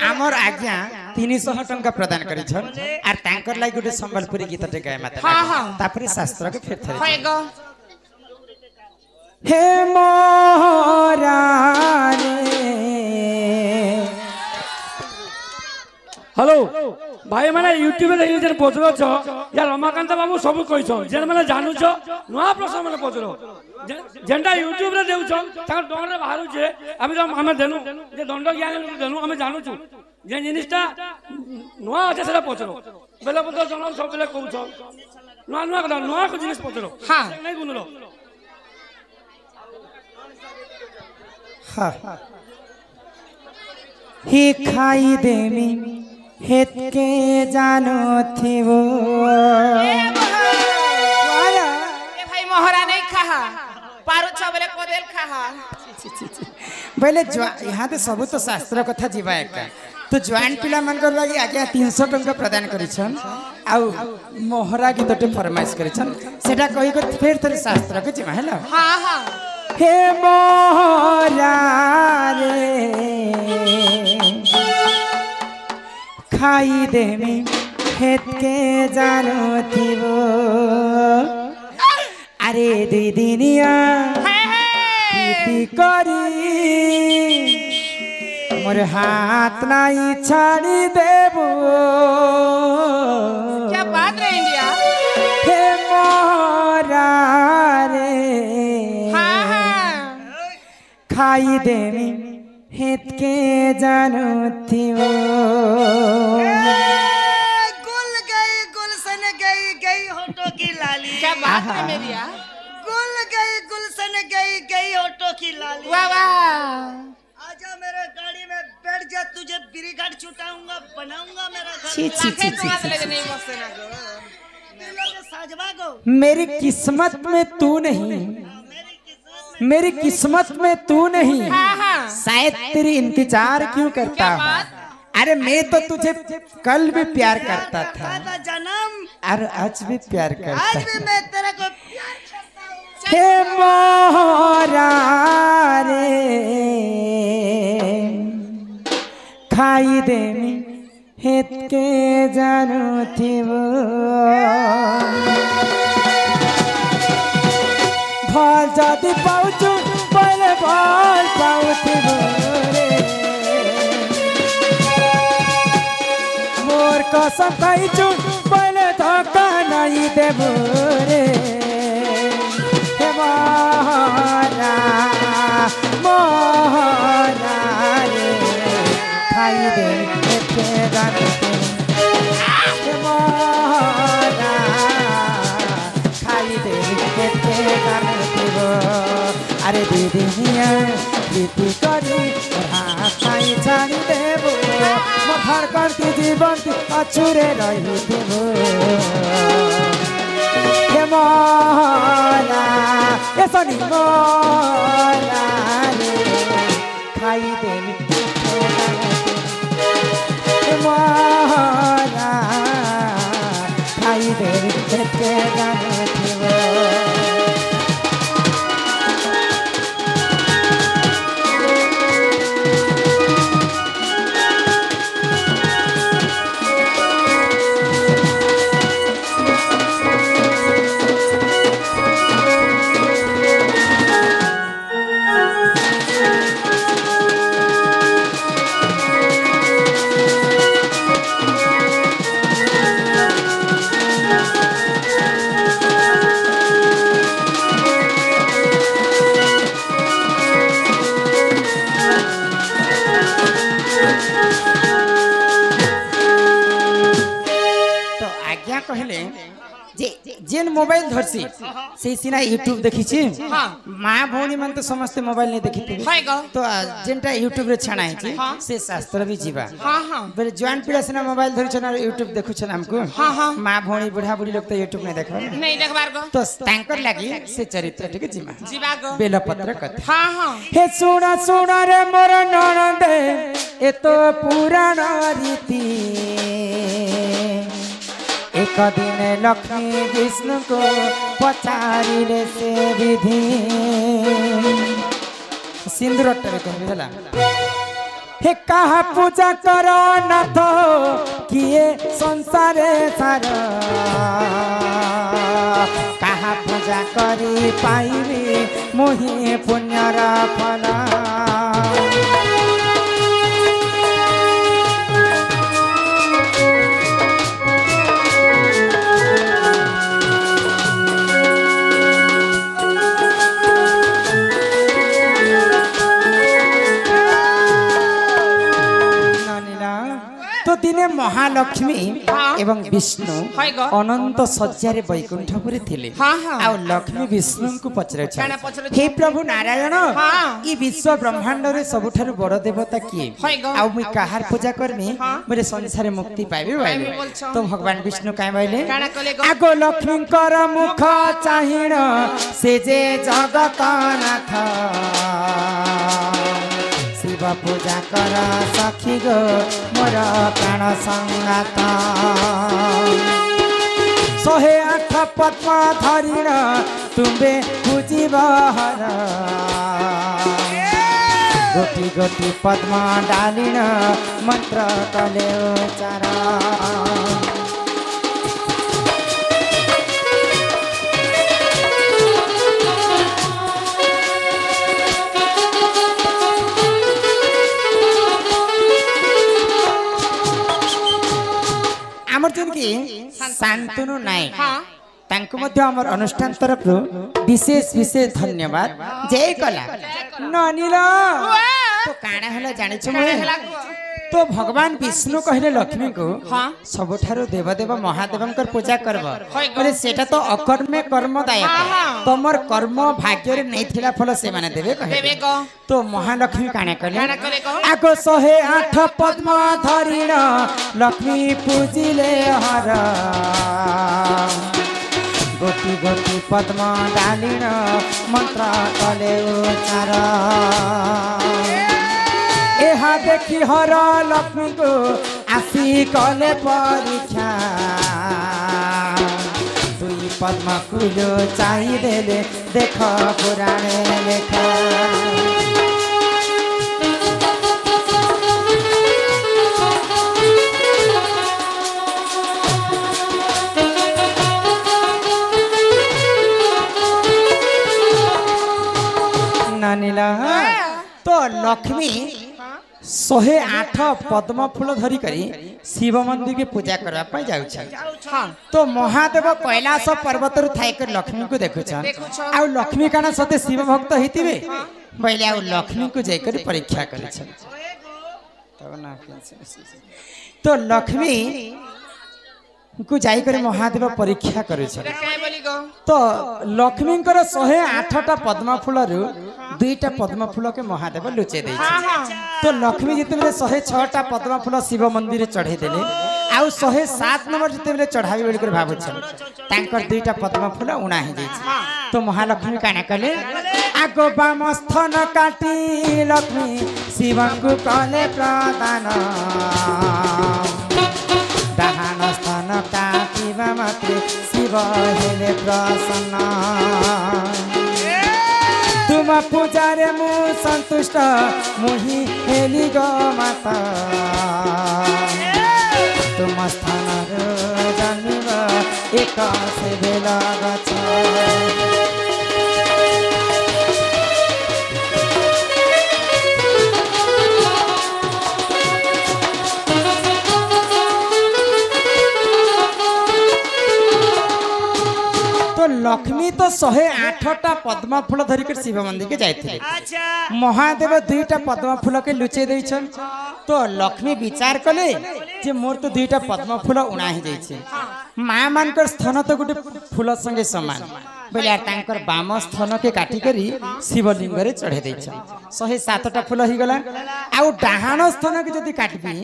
आमर आज्ञा 300 टंका प्रदान करिछन आर तांकर लागि गुटे संबलपुरी गीत टे गाय माता हां हां तापरे शास्त्र के फेर थरे होय गो हे मोरा रे हेलो भाई माने यूट्यूब रे देखि जन पचरो छ या रमाकांत बाबू सब कहि छ जन माने जानू छ नवा प्रश्न माने पचरो जेंटा यूट्यूब रे देउ छ ता डोर रे बाहरु छे अभी हम हमें देनु जे दंड ज्ञान देनु हमें जानू छु जे जिनिसटा नवा আছে সেটা পচरो বেলা পত্র জন सब बेले कहू छ नवा नवा কথা नवा को जिनिस पचरो हां नहीं गुनलो हां ही खाई देमी हेत के जानो थिवो ए भाई मोहरा नहीं खा पारो छ बेले कोदेल खा बोले यहाँ तो सब तो शास्त्र कथा जीवा एक तो ज्वाइन पिला मानकर लागि आज्ञा 300 टंका प्रदान करिछन आउ मोहरा गीतटे फरमाइश करिछन सेटा कहि को फेर थरे शास्त्र के जीवा हेलो हां हां हे मोहरा रे खाई देमी हेत के जानो थिवो अरे दुई दिनिया प्रीति करी मोर हाथ नाई छाड़ी देबो क्या बात रे इंडिया हे मोरा रे हां हां खाई देमी हेत के जानो थिवो गुलशन गई होटो की लाली क्या बात है मेरिया गुलशन गई होटो की लाली वाह वाह आजा मेरे गाड़ी में बैठ जा तुझे बीड़ी गाड़ छुटाऊंगा बनाऊंगा मेरा घर छी छी छी छी नहीं बससे ना गो दिलों के साजवा गो मेरी किस्मत में तू नहीं मेरी किस्मत में तू नहीं हां हां शायद तेरी इंतजार क्यों करता हूँ अरे मैं तो तुझे कल भी प्यार करता था जन्म और आज भी प्यार करता आज भी मैं तेरे को प्यार करता हूँ हे मोरा रे खाई देमी हेत के जानो थिवो भल जदि पाउछु पहिले भल पाउथिबो रे मोर कसम खाइछु पहिले धक्का नहीं देबो रे हे मोहरा मोहरा रे खाई दे के गाने हे मोहरा खाई दे के गाने अरे दीदिया प्रीति करी हाथाई छाड़ी देबो मथर करती जीवन अछुरे रही देबो हे मोरा ए सनी मोरा रे खाई देमी हे मोरा खाई देमी के गाने थिवो जेन मोबाइल धरसी से सिना यूट्यूब देखिछि माँ भौणी मन तो समस्त मोबाइल नहीं देखिते तो जेनटा यूट्यूब रे छाना है से शास्त्र भी जीवा बेले जवान पीढ़ा सिना मोबाइल धरि छना यूट्यूब देखु छन हमको माँ भौणी बुढ़ा बुढ़ी लोग तो यूट्यूब नहीं देखबा नहीं देखबार गो तो तांकर लागी से चरित्र ठीक जीवा जीवा गो बेलपत्र कथा हां हां हे सुना सुना रे मोर ननदे ए तो पुराण रीति एक दिन लक्ष्मी विष्णु को पचारिले से विधि सिंदूर कहबी हला हे कहा पूजा करो नाथ किए संसारे सार कहा पूजा करी पाइबी मोहि पुण्यर फल तो दिने महालक्ष्मी एवं विष्णु अनंत सज्जार वैकुंठपुरी थिले आ लक्ष्मी विष्णु को पचरे हे प्रभु नारायण ई विश्व ब्रह्मांड रे सबुठारु बड़ देवता किए आ मुई कहार पूजा करमी मोरे संसार मुक्ति पाइबे बाइले तो भगवान विष्णु काय बाइले आगो लक्ष्मी कर मुख चाहिण से जे जगत नाथ शिव पूजा कर सखी गो मोर प्राण संगात 108 पद्म धरिण तुम्बे पूजिब हर गोटी गोटी पद्म डालिण मंत्र कले उच्चार शांतनु नायक तांको मध्य हमर अनुष्ठान तरफ विशेष विशेष धन्यवाद जय कला ननिल तो काना हला जानि छ तो भगवान विष्णु कहले लक्ष्मी को सबठारो देवदेव महादेवंकर पूजा करब बोले सेटा तो अकर्मे कर्मदायक तमर कर्म भाग्य रे नै थिला फल से माने देबे कहे तो महालक्ष्मी काने कहले आगो 108 पद्म धरिण लक्ष्मी पूजिले हर गोटी गोटी पद्म डालिण मंत्र कले उच्चार एहा देखी हर लक्ष्मी को आसी कले परीक्षा दुई पद्म फूल चाही देले देख पुराणे लेखा नानीला तो लक्ष्मी 108 पद्म फूल धरी करी शिव मंदिर के पूजा करबा पय जाउ छ तो महादेव कैलाश पर्वत रु थाई कर लक्ष्मी को देखु छ आ लक्ष्मी काना सते शिव भक्त हितिबे पहिले आ लक्ष्मी को जाय कर परीक्षा करे छ तब ना तो लक्ष्मी को जाय कर महादेव परीक्षा करे छ तो लक्ष्मी 108टा पद्म फूल रु 2टा पद्म फूल के महादेव लुचे दे तो लक्ष्मी जिते 106टा पद्म फूल शिव मंदिर चढ़े देले आउ 107 नंबर जिते चढ़ावी बोल कर भाबु छ तांकर 2टा पद्म फूल उणा हे जाय तो महालक्ष्मी काना कले आगो बाम स्थन काटी लक्ष्मी शिव को कले प्रदान डाहान स्थान काटिबा मात्रे शिव हेले प्रसन्न तुम पूजा रे मु संतुष्ट मुहि हेली गो माता तुम स्थान जानिबा एक से बेला गछ लक्ष्मी तो 108टा पद्म फूल धरिक शिव मंदिर के जाए महादेव 2टा पद्म फूल के लुचे दे तो लक्ष्मी विचार कले जे मोर तो 2टा पद्म फूल उणा ही जाइए माँ मान स्थान तो गोटे फूल संगे समान बोले यार तांकर बाम स्थान के काटी करी शिवलिंग रे चढ़े दे 107टा फूल ही गला आउ डाहाण स्थान के जदी काटबी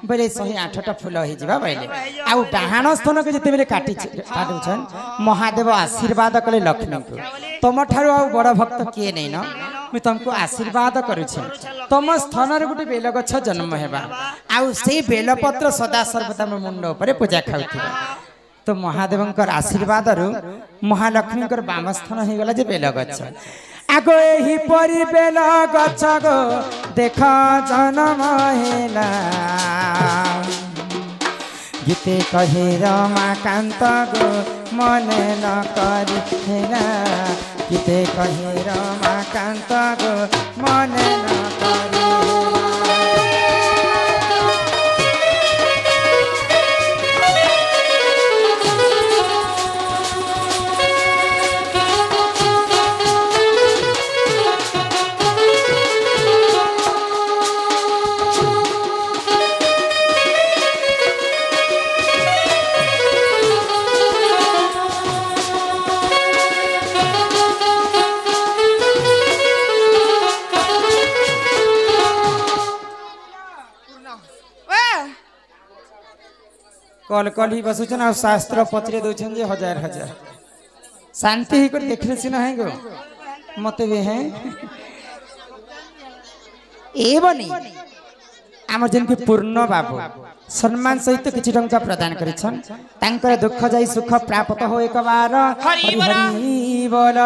बोले 108टा फूल ही जिबा बोले आउ डाहाण स्थान के जते बेले काटी काटुछन महादेव आशीर्वाद कले लक्ष्मी को तुम ठारू आ बड़ भक्त किए नहीं न मैं तुमको आशीर्वाद करुछ तुम स्थान रे गोटे बेल गछ जन्म हेबा आउ से बेलपत्र सदा सर्वदा मुंड ऊपर पूजा खाउथिबा तो महादेवंकर आशीर्वाद रु महालक्ष्मी बाम स्थान हो गला जे बेल गछ आगो एही परी बेल गछ गो देख जन्म हेला गीते कहे रमाकान्त गो मन न करी हेला गीते कहे रमाकान्त गो मन न करी कल कल ही बसुचन आ शास्त्र पत्रे दउछन जे हजार हजार शांति ही कर देखले सिना है गो मते भी है ए बनी आमर जन के पूर्ण बाबू सम्मान सहित किछि टंका प्रदान करिछन तांकर दुख जाई सुख प्राप्त हो एक बार हरि बोल। हरि बोल।